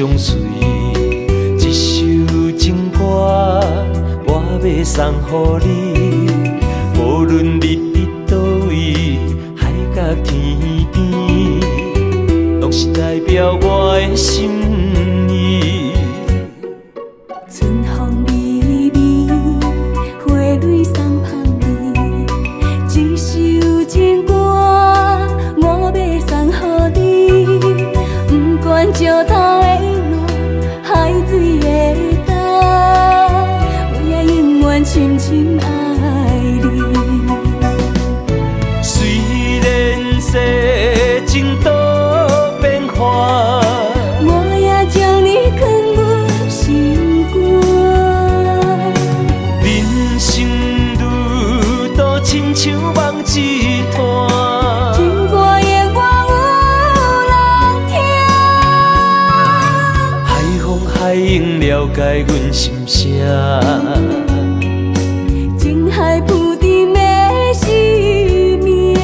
相随。一首情歌，我要送予你，无论你伫倒位，海角天边，拢是代表我的心意。春风微微，花蕊送香味，一首情歌，我要送予你。不管石头的路，海水的干，我也永远深深爱你。虽然世情多变化，我也将你藏入心肝。人生路途亲像梦一段，情歌永远有人听。海风海涌了解阮心声，情海浮沉的生命，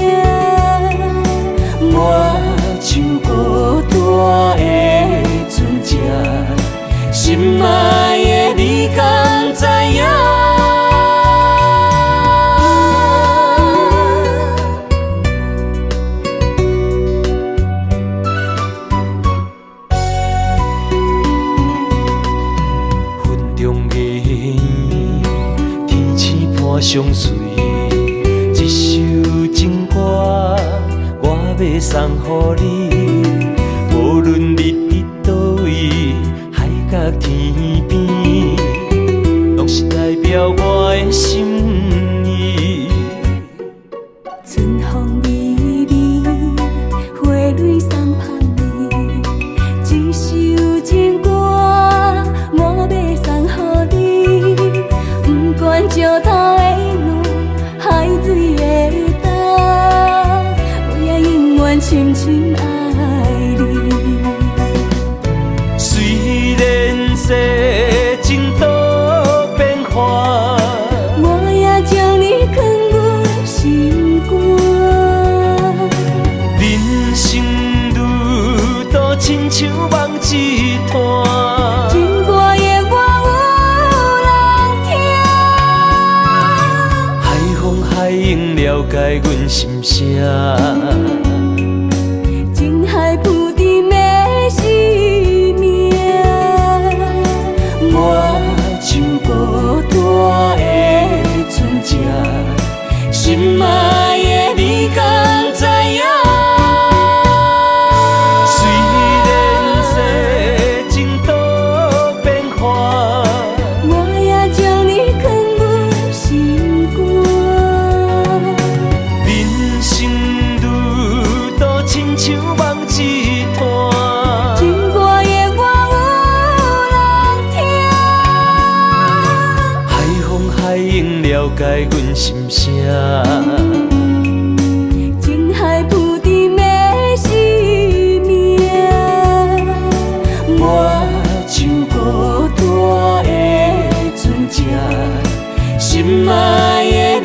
我像孤单的船只，心爱的你敢知影？云中的烟，天星伴相随。一首情歌，我要送予你，无论你伫倒位，海角天边，拢是代表我的心意。春风微微，花蕊送香味，一首情歌，我要送予你。不管石头的路，海水的干，我也永远深深爱你。虽然世情多变化，我也将你藏入心肝。人生路途亲像梦一段，情歌永远有人听。海风海涌了解阮心声，情海浮沉的生命，我像孤单的船只，心爱的你敢知影？虽然世情多变化，我也将你藏入心肝。人生路途亲像梦一段，情歌永远有人听。海风海涌了解阮心声，情海浮沉的生命，我像孤单的船只，心爱的